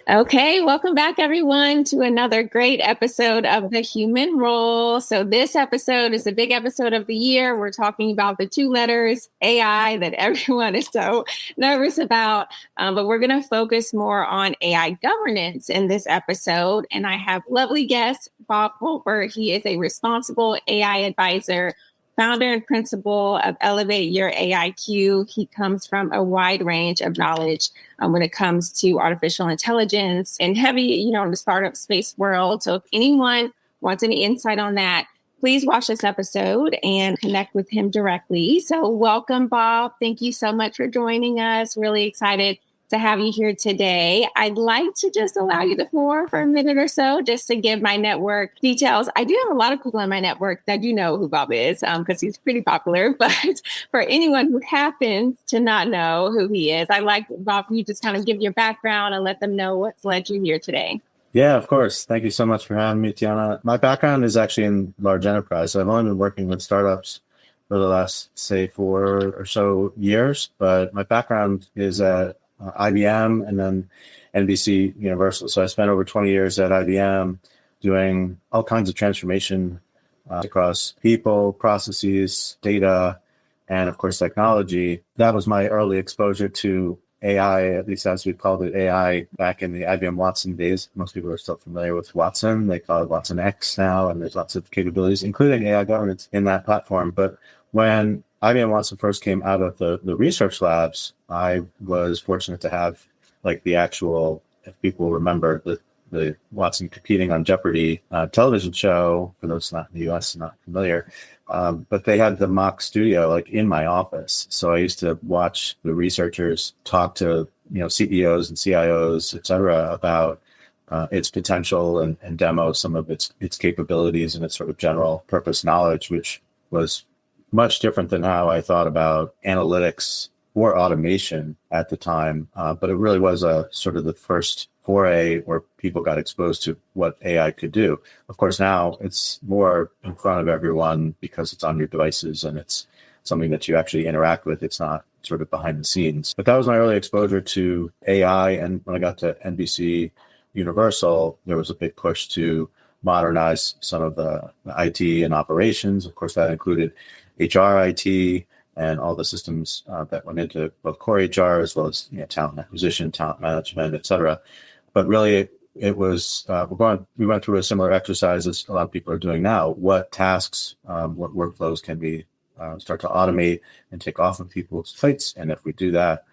Okay, welcome back, everyone, to another great episode of The Human Role. So, this episode is a big episode of the year. We're talking about the two letters AI that everyone is so nervous about. But we're going to focus more on AI governance in this episode. And I have lovely guest, Bob Pulver. He is a responsible AI advisor, founder and principal of Elevate Your AIQ. He comes from a wide range of knowledge when it comes to artificial intelligence and heavy, in the startup space world. So if anyone wants any insight on that, please watch this episode and connect with him directly. So welcome, Bob. Thank you so much for joining us. Really excited to have you here today. I'd like to just allow you the floor for a minute or so just to give my network details. I do have a lot of people in my network that do know who Bob is because he's pretty popular. But for anyone who happens to not know who he is, I'd like, Bob, you just kind of give your background and let them know what's led you here today. Yeah, of course. Thank you so much for having me, Tiana. My background is actually in large enterprise. I've only been working with startups for the last, say, 4 or so years, but my background is at IBM and then NBC Universal. So I spent over 20 years at IBM doing all kinds of transformation across people, processes, data, and of course, technology. That was my early exposure to AI, at least as we called it AI back in the IBM Watson days. Most people are still familiar with Watson. They call it Watson X now, and there's lots of capabilities, including AI governance in that platform. But when IBM Watson first came out of the research labs, I was fortunate to have like the actual, if people remember, the Watson competing on Jeopardy television show, for those not in the US, not familiar. But they had the mock studio like in my office. So I used to watch the researchers talk to, CEOs and CIOs, et cetera, about its potential and demo some of its capabilities and its sort of general purpose knowledge, which was much different than how I thought about analytics or automation at the time. But it really was a sort of the first foray where people got exposed to what AI could do. Of course, now it's more in front of everyone because it's on your devices and it's something that you actually interact with. It's not sort of behind the scenes. But that was my early exposure to AI. And when I got to NBC Universal, there was a big push to modernize some of the IT and operations. Of course, that included HR IT and all the systems that went into both core HR as well as talent acquisition, talent management, et cetera. But really, it was we went through a similar exercise as a lot of people are doing now. What tasks, what workflows can we start to automate and take off of people's plates? And if we do that,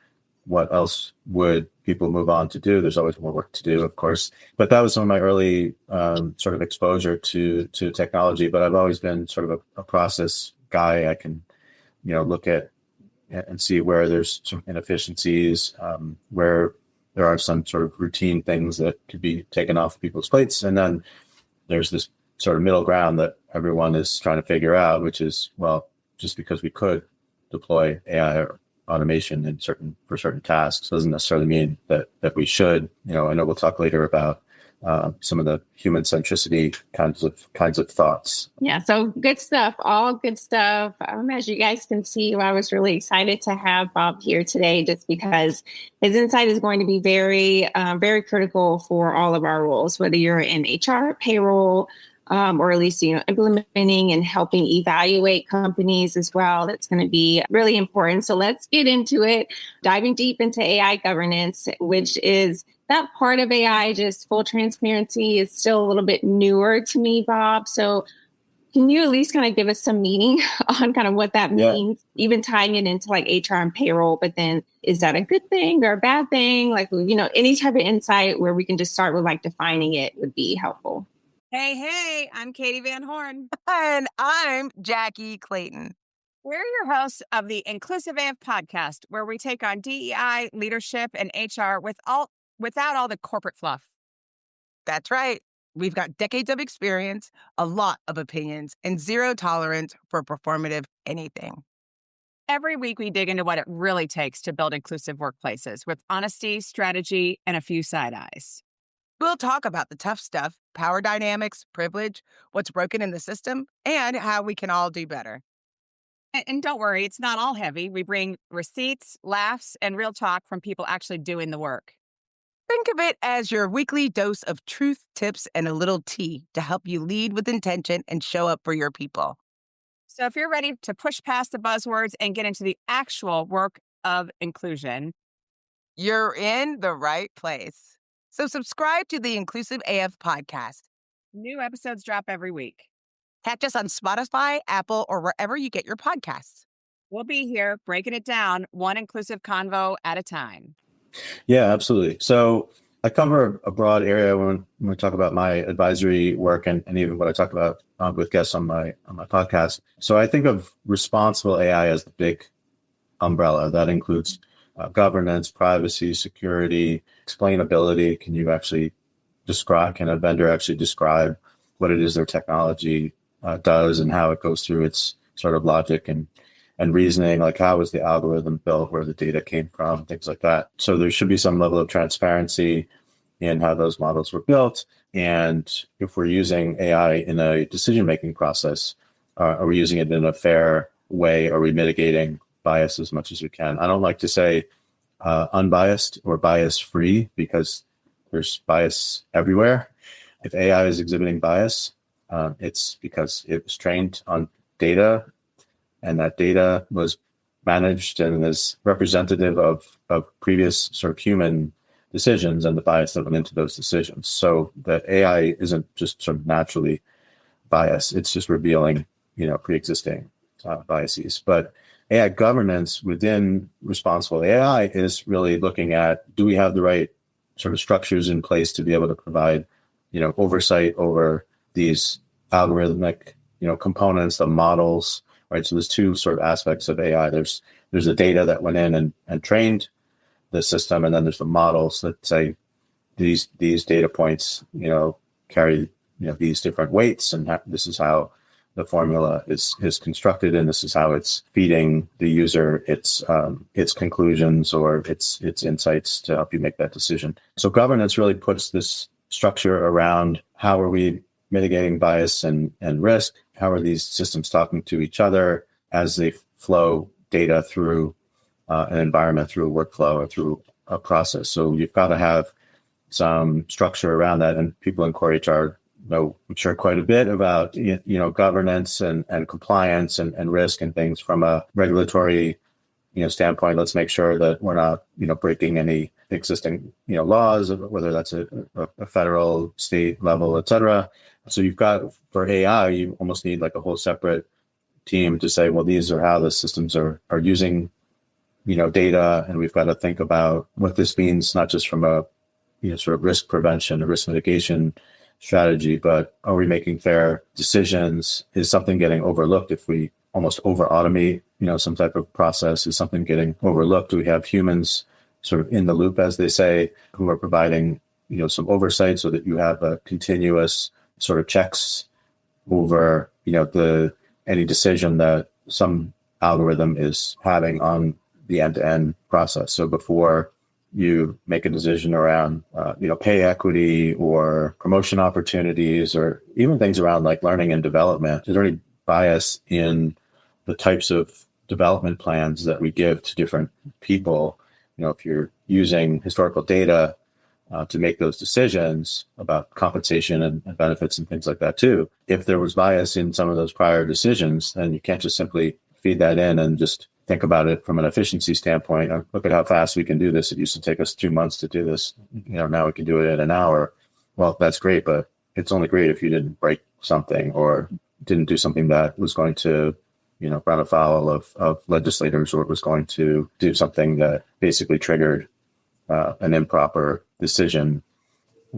what else would people move on to do? There's always more work to do, of course. But that was some of my early sort of exposure to technology. But I've always been sort of a process guy. I can, look at and see where there's some inefficiencies, where there are some sort of routine things that could be taken off people's plates. And then there's this sort of middle ground that everyone is trying to figure out, which is, well, just because we could deploy AI or automation for certain tasks doesn't necessarily mean that we should. I know we'll talk later about some of the human centricity kinds of thoughts. Yeah, so good stuff, all good stuff. As you guys can see, I was really excited to have Bob here today just because his insight is going to be very, very critical for all of our roles, whether you're in HR, payroll, or at least, implementing and helping evaluate companies as well. That's going to be really important. So let's get into it, diving deep into AI governance, which is that part of AI, just full transparency, is still a little bit newer to me, Bob. So can you at least kind of give us some meaning on kind of what that means, even tying it into like HR and payroll, but then is that a good thing or a bad thing? Like, any type of insight where we can just start with like defining it would be helpful. Hey, I'm Katie Van Horn. And I'm Jackie Clayton. We're your hosts of the Inclusive AF podcast, where we take on DEI, leadership, and HR without all the corporate fluff. That's right. We've got decades of experience, a lot of opinions, and zero tolerance for performative anything. Every week, we dig into what it really takes to build inclusive workplaces with honesty, strategy, and a few side eyes. We'll talk about the tough stuff, power dynamics, privilege, what's broken in the system, and how we can all do better. And don't worry, it's not all heavy. We bring receipts, laughs, and real talk from people actually doing the work. Think of it as your weekly dose of truth, tips, and a little tea to help you lead with intention and show up for your people. So if you're ready to push past the buzzwords and get into the actual work of inclusion, You're in the right place. So subscribe to the Inclusive AF podcast. new episodes drop every week. Catch us on Spotify, Apple, or wherever you get your podcasts. We'll be here breaking it down one inclusive convo at a time. Yeah, absolutely. So I cover a broad area when we talk about my advisory work and even what I talk about with guests on my podcast. So I think of responsible AI as the big umbrella that includes governance, privacy, security, explainability. Can a vendor actually describe what it is their technology does and how it goes through its sort of logic and reasoning, like how was the algorithm built, where the data came from, things like that. So there should be some level of transparency in how those models were built. And if we're using AI in a decision-making process, are we using it in a fair way? Are we mitigating bias as much as we can? I don't like to say unbiased or bias-free because there's bias everywhere. If AI is exhibiting bias, it's because it was trained on data, and that data was managed and is representative of previous sort of human decisions and the bias that went into those decisions. So that AI isn't just sort of naturally biased; it's just revealing, pre-existing biases. But AI governance within responsible AI is really looking at, do we have the right sort of structures in place to be able to provide, oversight over these algorithmic, components, the models, right? So there's two sort of aspects of AI. There's the data that went in and trained the system, and then there's the models that say these data points, carry, these different weights, and this is how the formula is constructed, and this is how it's feeding the user its conclusions or its insights to help you make that decision. So governance really puts this structure around how are we mitigating bias and risk? How are these systems talking to each other as they flow data through an environment, through a workflow, or through a process? So you've got to have some structure around that. And people in core HR know, I'm sure, quite a bit about governance and compliance and risk and things from a regulatory standpoint. Let's make sure that we're not breaking any existing laws, whether that's a federal, state level, et cetera. So you've got, for AI, you almost need like a whole separate team to say, well, these are how the systems are using data, and we've got to think about what this means, not just from a sort of risk prevention or risk mitigation strategy, but are we making fair decisions? Is something getting overlooked if we almost over automate some type of process? Is something getting overlooked? Do we have humans sort of in the loop, as they say, who are providing some oversight so that you have a continuous sort of checks over any decision that some algorithm is having on the end-to-end process? So before you make a decision around, pay equity or promotion opportunities, or even things around like learning and development, is there any bias in the types of development plans that we give to different people? If you're using historical data to make those decisions about compensation and benefits and things like that too, if there was bias in some of those prior decisions, then you can't just simply feed that in and just think about it from an efficiency standpoint. Look at how fast we can do this. It used to take us 2 months to do this. Now we can do it in an hour. Well, that's great, but it's only great if you didn't break something or didn't do something that was going to, run afoul of legislators, or it was going to do something that basically triggered an improper decision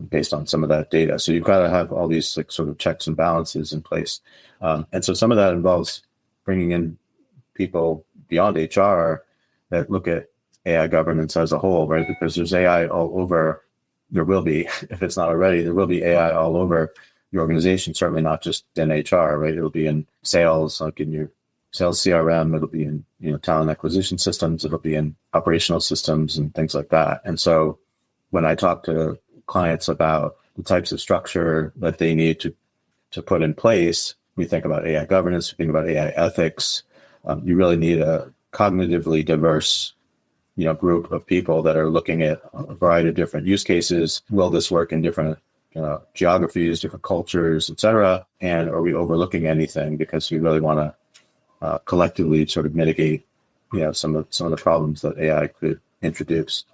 based on some of that data. So you've got to have all these like sort of checks and balances in place. And so some of that involves bringing in people beyond HR that look at AI governance as a whole, right? Because there's AI all over. There will be, if it's not already, there will be AI all over your organization, certainly not just in HR, right? It'll be in sales, like in your sales CRM, it'll be in, talent acquisition systems, it'll be in operational systems and things like that. And so when I talk to clients about the types of structure that they need to put in place, we think about AI governance, we think about AI ethics. You really need a cognitively diverse group of people that are looking at a variety of different use cases. Will this work in different geographies, different cultures, et cetera? And are we overlooking anything because we really want to collectively sort of mitigate, some of the problems that AI could introduce?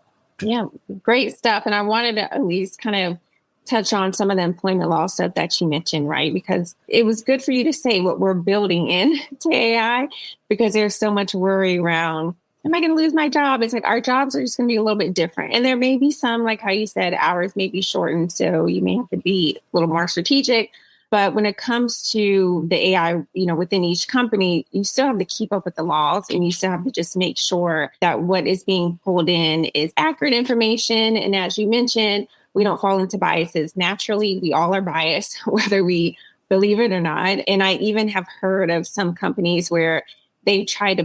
Yeah, great stuff. And I wanted to at least kind of touch on some of the employment law stuff that you mentioned, right? Because it was good for you to say what we're building into AI, because there's so much worry around, am I going to lose my job? It's like our jobs are just going to be a little bit different. And there may be some, like how you said, hours may be shortened. So you may have to be a little more strategic. But when it comes to the AI, within each company, you still have to keep up with the laws, and you still have to just make sure that what is being pulled in is accurate information. And as you mentioned, we don't fall into biases. Naturally, we all are biased, whether we believe it or not. And I even have heard of some companies where they've tried to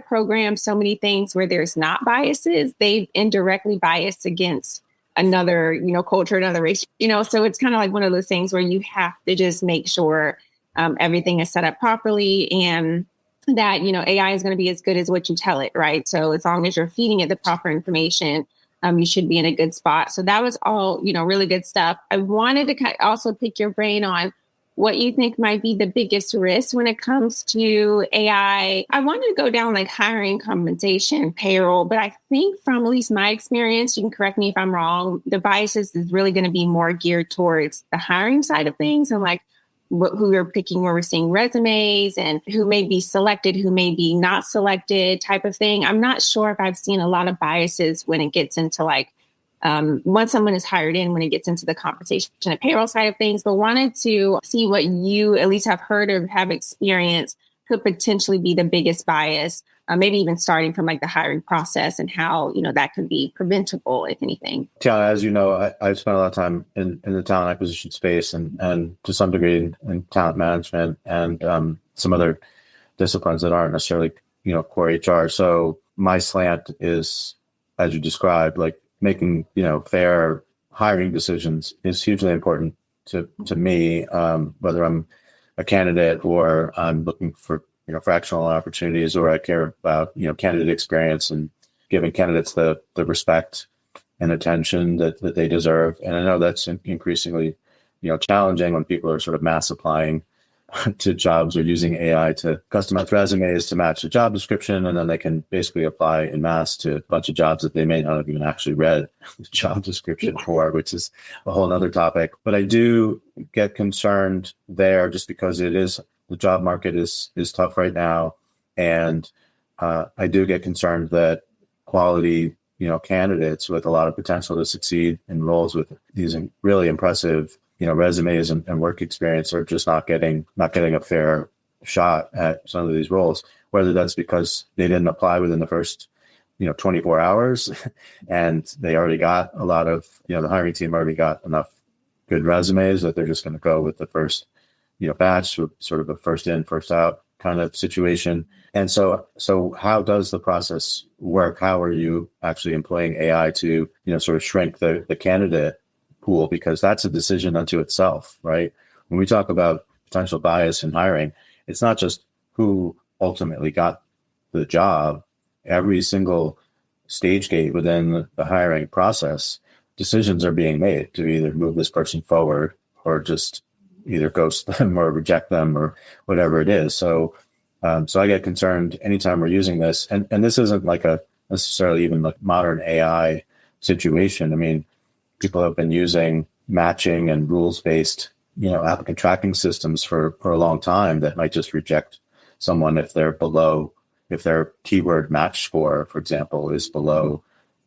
program so many things where there's not biases. They've indirectly biased against another, culture, another race, so it's kind of like one of those things where you have to just make sure everything is set up properly, and that, AI is going to be as good as what you tell it, right? So as long as you're feeding it the proper information, you should be in a good spot. So that was all, really good stuff. I wanted to also pick your brain on what you think might be the biggest risk when it comes to AI. I wanted to go down like hiring, compensation, payroll, but I think from at least my experience, you can correct me if I'm wrong, the biases is really going to be more geared towards the hiring side of things, and like who we're picking, where we're seeing resumes and who may be selected, who may be not selected type of thing. I'm not sure if I've seen a lot of biases when it gets into like, once someone is hired in, when it gets into the compensation and payroll side of things, but wanted to see what you at least have heard or have experienced could potentially be the biggest bias, maybe even starting from like the hiring process and how, that could be preventable, if anything. Tiana, as you know, I've spent a lot of time in the talent acquisition space and to some degree in talent management and some other disciplines that aren't necessarily, core HR. So my slant is, as you described, like making, fair hiring decisions is hugely important to me, whether I'm a candidate or I'm looking for, fractional opportunities, or I care about, candidate experience and giving candidates the respect and attention that they deserve. And I know that's increasingly, challenging when people are sort of mass applying to jobs or using AI to customize resumes to match the job description. And then they can basically apply en masse to a bunch of jobs that they may not have even actually read the job description for, which is a whole nother topic. But I do get concerned there just because the job market is tough right now. And I do get concerned that quality, candidates with a lot of potential to succeed in roles with these really impressive resumes and work experience are just not getting a fair shot at some of these roles, whether that's because they didn't apply within the first, 24 hours and they already got a lot of, the hiring team already got enough good resumes that they're just going to go with the first, batch, sort of a first in, first out kind of situation. And so how does the process work? How are you actually employing AI to, sort of shrink the candidate pool? Because that's a decision unto itself, right? When we talk about potential bias in hiring, it's not just who ultimately got the job. Every single stage gate within the hiring process, decisions are being made to either move this person forward or just either ghost them or reject them or whatever it is. So I get concerned anytime we're using this, and this isn't like a necessarily even like modern AI situation. I mean, people have been using matching and rules-based, applicant tracking systems for a long time that might just reject someone if their keyword match score, for example, is below,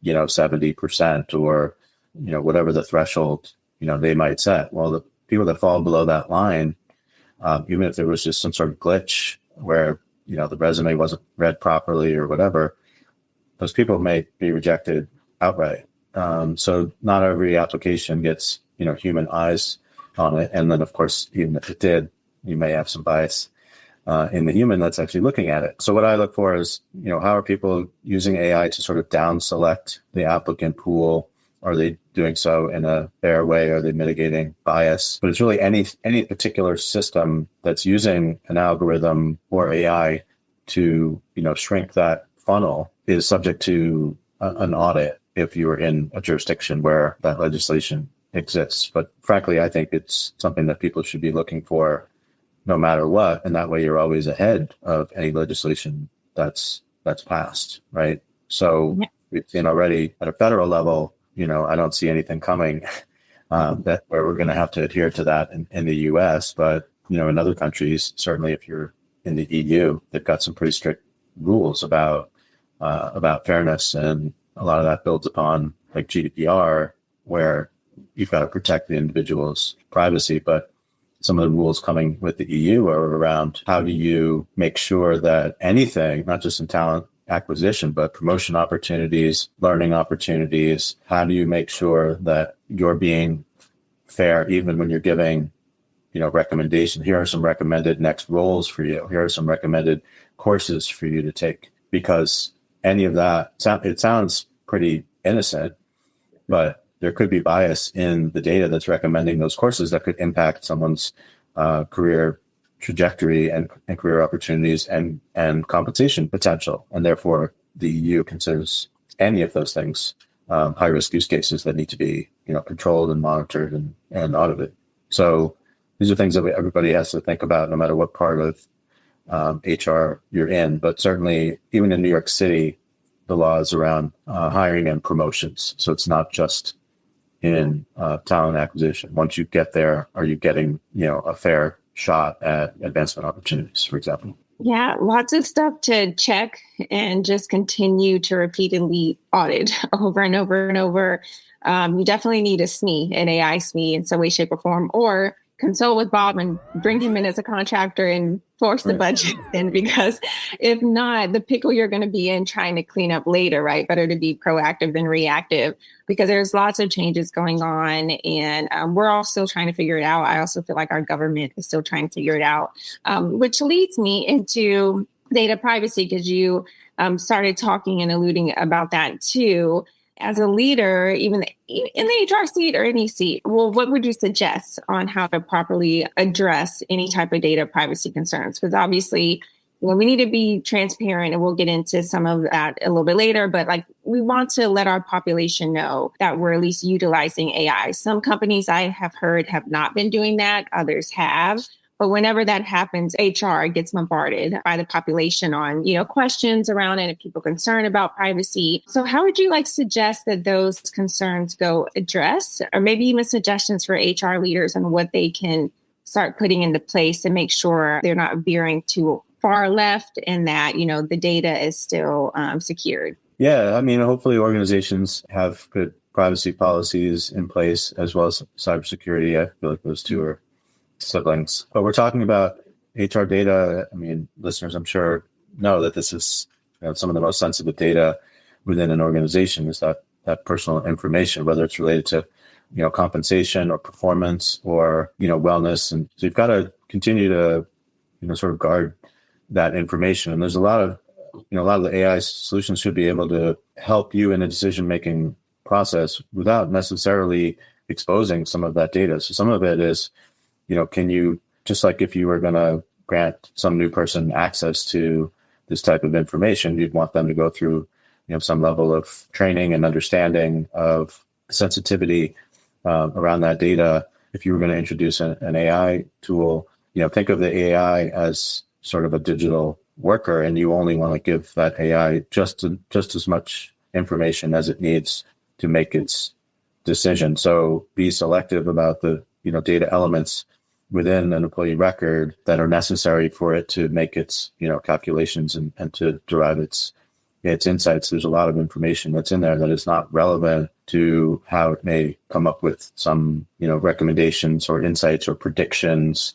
70% or, whatever the threshold, they might set. Well, the people that fall below that line, even if there was just some sort of glitch where, the resume wasn't read properly or whatever, those people may be rejected outright. So not every application gets, human eyes on it. And then, of course, even if it did, you may have some bias in the human that's actually looking at it. So what I look for is, how are people using AI to sort of down select the applicant pool? Are they doing so in a fair way? Are they mitigating bias? But it's really any particular system that's using an algorithm or AI to, shrink that funnel is subject to an audit if you are in a jurisdiction where that legislation exists. But frankly, I think it's something that people should be looking for no matter what. And that way you're always ahead of any legislation that's passed, right? So we've seen already at a federal level, I don't see anything coming that where we're going to have to adhere to that in the US. But, in other countries, certainly if you're in the EU, they've got some pretty strict rules about fairness. And a lot of that builds upon like GDPR, where you've got to protect the individual's privacy. But some of the rules coming with the EU are around how do you make sure that anything, not just in talent acquisition, but promotion opportunities, learning opportunities, how do you make sure that you're being fair even when you're giving, recommendations? Here are some recommended next roles for you. Here are some recommended courses for you to take. Because any of that, it sounds pretty innocent, but there could be bias in the data that's recommending those courses that could impact someone's career trajectory and career opportunities and compensation potential. And therefore, the EU considers any of those things high-risk use cases that need to be controlled and monitored and audited. So these are things that everybody has to think about no matter what part of HR you're in. But certainly, even in New York City, the laws around hiring and promotions. So it's not just in talent acquisition. Once you get there, are you getting, a fair shot at advancement opportunities, for example? Yeah, lots of stuff to check and just continue to repeatedly audit over and over and over. You definitely need a SME, an AI SME in some way, shape, or form, or consult with Bob and bring him in as a contractor and force the budget in, because if not, the pickle you're going to be in trying to clean up later, right? Better to be proactive than reactive, because there's lots of changes going on and we're all still trying to figure it out. I also feel like our government is still trying to figure it out, which leads me into data privacy, because you started talking and alluding about that too. As a leader, even in the HR seat or any seat, well, what would you suggest on how to properly address any type of data privacy concerns? Because obviously, we need to be transparent, and we'll get into some of that a little bit later. But we want to let our population know that we're at least utilizing AI. Some companies I have heard have not been doing that. Others have. But whenever that happens, HR gets bombarded by the population on, questions around it and people concerned about privacy. So how would you suggest that those concerns go addressed, or maybe even suggestions for HR leaders on what they can start putting into place to make sure they're not veering too far left and that, the data is still secured? Yeah, hopefully organizations have good privacy policies in place as well as cybersecurity. I feel like those two are siblings. But we're talking about HR data. Listeners, I'm sure, know that this is some of the most sensitive data within an organization is that personal information, whether it's related to compensation or performance or wellness. And so you've got to continue to sort of guard that information. And there's a lot of the AI solutions should be able to help you in a decision-making process without necessarily exposing some of that data. So some of it is, can you, just like if you were going to grant some new person access to this type of information, you'd want them to go through, some level of training and understanding of sensitivity around that data. If you were going to introduce an AI tool, think of the AI as sort of a digital worker, and you only want to give that AI just as much information as it needs to make its decision. So be selective about the data elements within an employee record that are necessary for it to make its calculations and to derive its insights. There's a lot of information that's in there that is not relevant to how it may come up with some recommendations or insights or predictions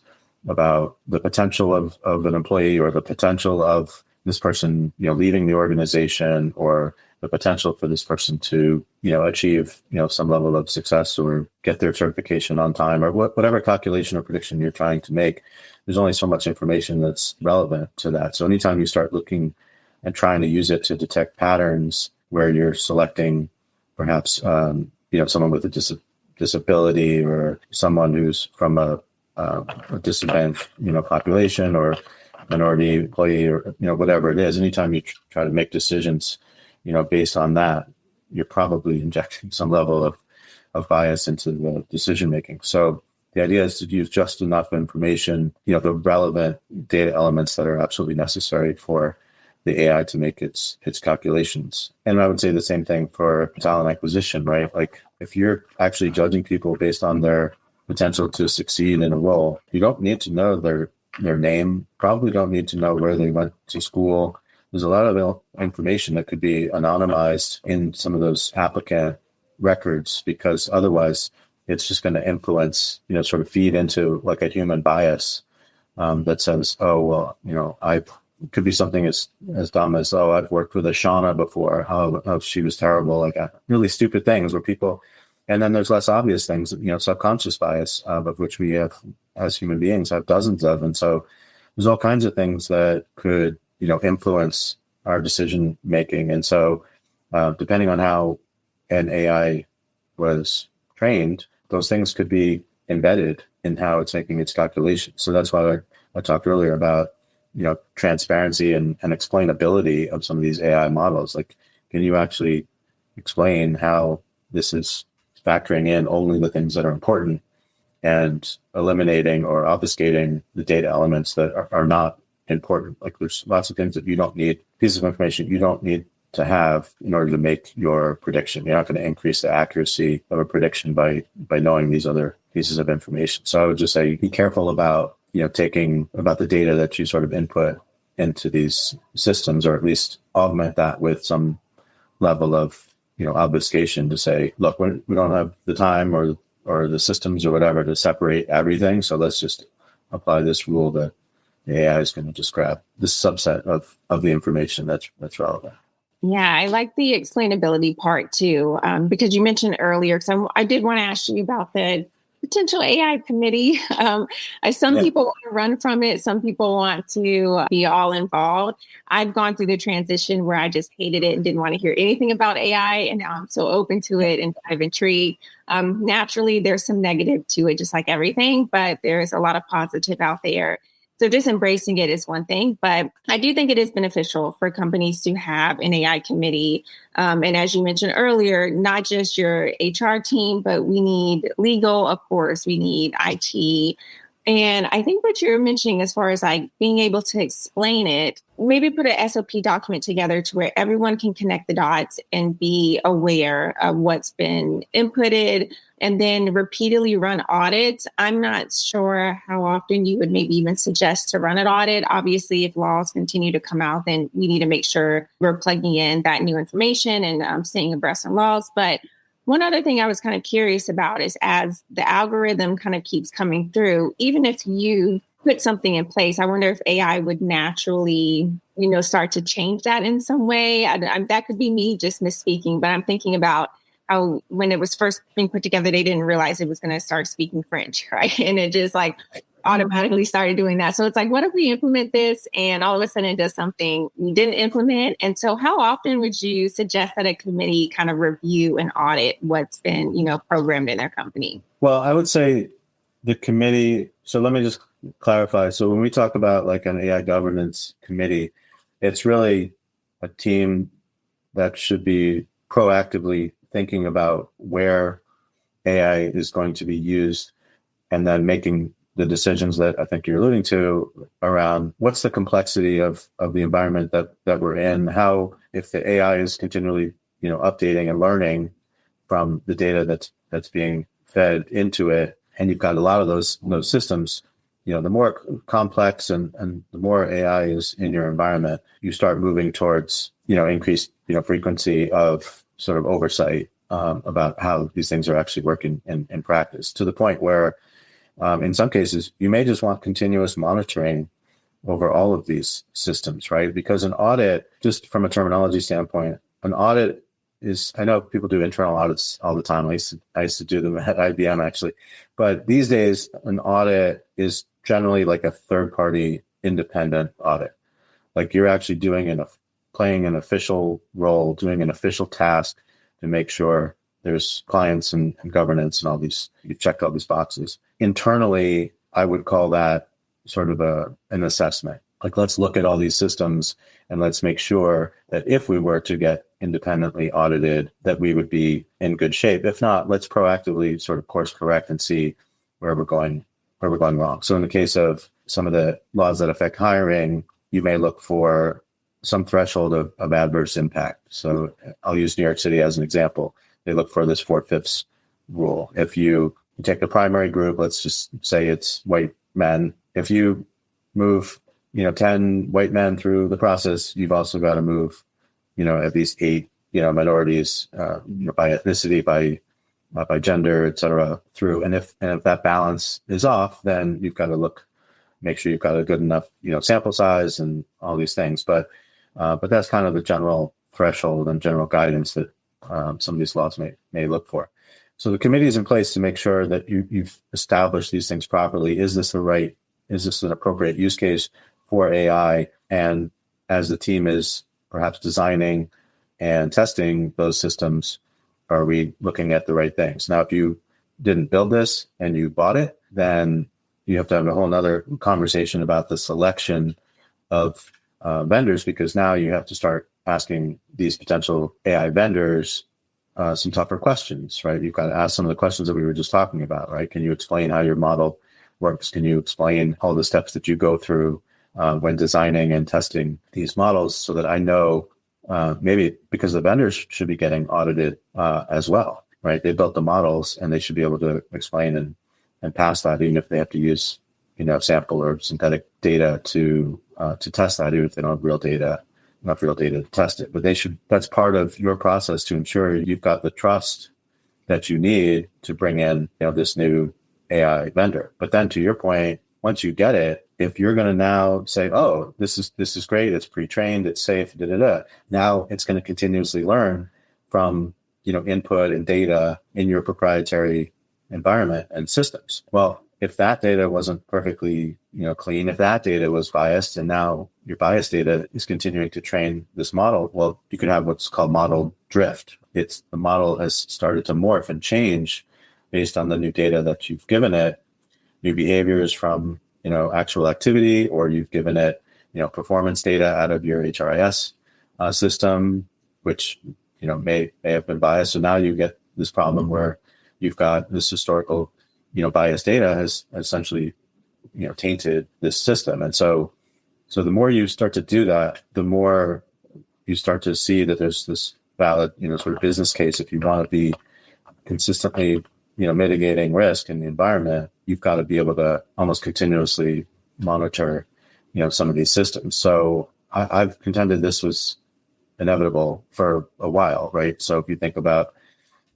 about the potential of an employee or the potential of this person leaving the organization, or the potential for this person to achieve some level of success or get their certification on time, or whatever calculation or prediction you're trying to make. There's only so much information that's relevant to that. So anytime you start looking and trying to use it to detect patterns where you're selecting perhaps someone with a disability, or someone who's from a disadvantaged population, or minority employee or, whatever it is, anytime you try to make decisions, based on that, you're probably injecting some level of bias into the decision making. So the idea is to use just enough information, the relevant data elements that are absolutely necessary for the AI to make its calculations. And I would say the same thing for talent acquisition, right? Like if you're actually judging people based on their potential to succeed in a role, you don't need to know their name, probably don't need to know where they went to school. There's a lot of information that could be anonymized in some of those applicant records, because otherwise it's just going to influence, sort of feed into like a human bias that says, oh, well, it could be something as dumb as, oh, I've worked with a Shauna before. Oh, she was terrible. Like really stupid things where people, and then there's less obvious things, subconscious bias, of which we have as human beings have dozens of. And so there's all kinds of things that could, influence our decision making. And so depending on how an AI was trained, those things could be embedded in how it's making its calculations. So that's why I talked earlier about, transparency and explainability of some of these AI models. Like, can you actually explain how this is factoring in only the things that are important and eliminating or obfuscating the data elements that are not important? Like there's lots of things that you don't need, pieces of information you don't need to have in order to make your prediction. You're not going to increase the accuracy of a prediction by knowing these other pieces of information. So I would just say be careful about taking about the data that you sort of input into these systems, or at least augment that with some level of obfuscation to say, look, we don't have the time or the systems or whatever to separate everything, so let's just apply this rule that the AI is going to just grab this subset of the information that's relevant. Yeah, I like the explainability part too, because you mentioned earlier, because I did want to ask you about the potential AI committee. Some people want to run from it. Some people want to be all involved. I've gone through the transition where I just hated it and didn't want to hear anything about AI. And now I'm so open to it and kind of intrigued. Naturally, there's some negative to it, just like everything, but there's a lot of positive out there. So just embracing it is one thing, but I do think it is beneficial for companies to have an AI committee. And as you mentioned earlier, not just your HR team, but we need legal, of course, we need IT. And I think what you're mentioning as far as like being able to explain it, maybe put an SOP document together to where everyone can connect the dots and be aware of what's been inputted, and then repeatedly run audits. I'm not sure how often you would maybe even suggest to run an audit. Obviously, if laws continue to come out, then we need to make sure we're plugging in that new information and staying abreast of laws. But one other thing I was kind of curious about is as the algorithm kind of keeps coming through, even if you put something in place, I wonder if AI would naturally, start to change that in some way. That could be me just misspeaking, but I'm thinking about how when it was first being put together, they didn't realize it was going to start speaking French, right? And it just like automatically started doing that. So it's like, what if we implement this and all of a sudden it does something we didn't implement? And so how often would you suggest that a committee kind of review and audit what's been, programmed in their company? Well, I would say the committee, so let me just clarify. So when we talk about like an AI governance committee, it's really a team that should be proactively thinking about where AI is going to be used and then making the decisions that I think you're alluding to around what's the complexity of the environment that we're in, how if the AI is continually, updating and learning from the data that's being fed into it, and you've got a lot of those systems, the more complex and the more AI is in your environment, you start moving towards, increased, frequency of sort of oversight about how these things are actually working in practice, to the point where in some cases, you may just want continuous monitoring over all of these systems, right? Because an audit, just from a terminology standpoint, an audit is, I know people do internal audits all the time. I used to do them at IBM actually. But these days, an audit is generally like a third-party independent audit. Like you're actually playing an official role, doing an official task to make sure there's clients and governance and all these, you checked all these boxes. Internally, I would call that sort of an assessment. Like, let's look at all these systems and let's make sure that if we were to get independently audited, that we would be in good shape. If not, let's proactively sort of course correct and see where we're going wrong. So in the case of some of the laws that affect hiring, you may look for some threshold of adverse impact. So I'll use New York City as an example. They look for this 4/5 rule. If you take the primary group, let's just say it's white men. If you move 10 white men through the process, you've also got to move, at least 8, minorities, by ethnicity, by gender, et cetera, through. And if that balance is off, then you've got to make sure you've got a good enough, sample size and all these things. But that's kind of the general threshold and general guidance that some of these laws may look for. So the committee is in place to make sure that you've established these things properly. Is this an appropriate use case for AI? And as the team is perhaps designing and testing those systems, are we looking at the right things? Now, if you didn't build this and you bought it, then you have to have a whole nother conversation about the selection of vendors, because now you have to start asking these potential AI vendors some tougher questions, right? You've got to ask some of the questions that we were just talking about, right? Can you explain how your model works? Can you explain all the steps that you go through when designing and testing these models, so that I know maybe because the vendors should be getting audited as well, right? They built the models and they should be able to explain and pass that, even if they have to use, sample or synthetic data to test that, even if they don't have real data to test it. But that's part of your process to ensure you've got the trust that you need to bring in, this new AI vendor. But then to your point, once you get it, if you're going to now say, oh, this is great, it's pre-trained, it's safe, now it's going to continuously learn from, input and data in your proprietary environment and systems. Well, if that data wasn't perfectly, clean, if that data was biased, and now your biased data is continuing to train this model, well, you could have what's called model drift. The model has started to morph and change based on the new data that you've given it, new behaviors from, actual activity, or you've given it, performance data out of your HRIS system, which, may have been biased. So now you get this problem where you've got this historical, biased data has essentially, tainted this system. And so the more you start to do that, the more you start to see that there's this valid, sort of business case. If you want to be consistently, mitigating risk in the environment, you've got to be able to almost continuously monitor, some of these systems. So I've contended this was inevitable for a while, right? So if you think about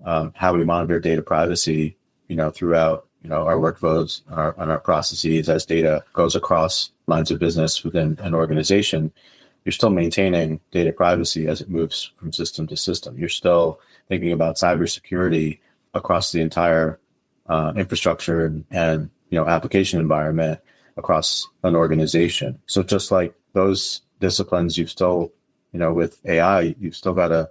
how we monitor data privacy, throughout, our workflows and our processes, as data goes across lines of business within an organization, you're still maintaining data privacy as it moves from system to system. You're still thinking about cybersecurity across the entire infrastructure and application environment across an organization. So just like those disciplines, you've still, with AI, you've still got to,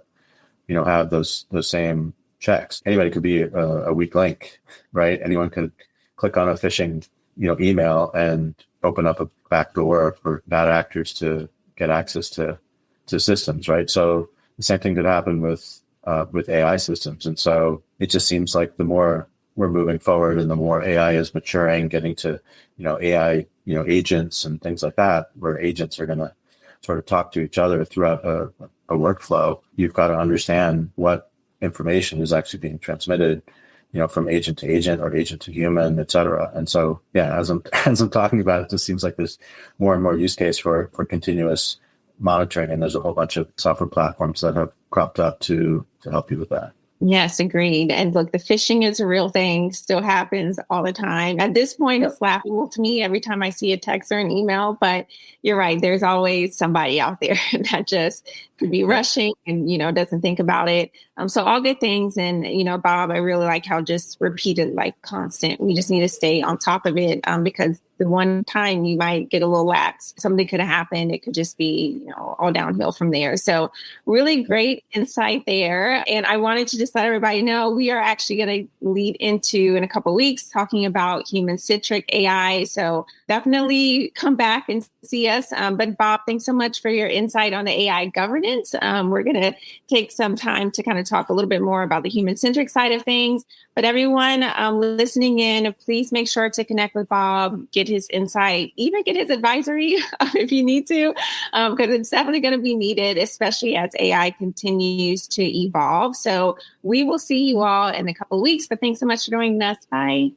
have those same checks. Anybody could be a weak link, right? Anyone could click on a phishing, email and open up a back door for bad actors to get access to systems, right? So the same thing could happen with AI systems. And so it just seems like the more we're moving forward and the more AI is maturing, getting to, AI, agents and things like that, where agents are going to sort of talk to each other throughout a workflow, you've got to understand what information is actually being transmitted, from agent to agent or agent to human, et cetera. And so, yeah, as I'm talking about it, just seems like there's more and more use case for continuous monitoring. And there's a whole bunch of software platforms that have cropped up to help you with that. Yes, agreed. And look, the phishing is a real thing, still happens all the time. At this point, It's laughable to me every time I see a text or an email, but you're right. There's always somebody out there that just could be rushing and, doesn't think about it. So all good things. And, Bob, I really like how just repeated, like constant. We just need to stay on top of it because the one time you might get a little lax, something could have happened. It could just be, all downhill from there. So really great insight there. And I wanted to just let everybody know we are actually going to lead into in a couple of weeks talking about human-centric AI. So definitely come back and see us. But Bob, thanks so much for your insight on the AI governance. We're going to take some time to kind of talk a little bit more about the human-centric side of things. But everyone listening in, please make sure to connect with Bob, get his insight, even get his advisory if you need to, because it's definitely going to be needed, especially as AI continues to evolve. So we will see you all in a couple of weeks. But thanks so much for joining us. Bye.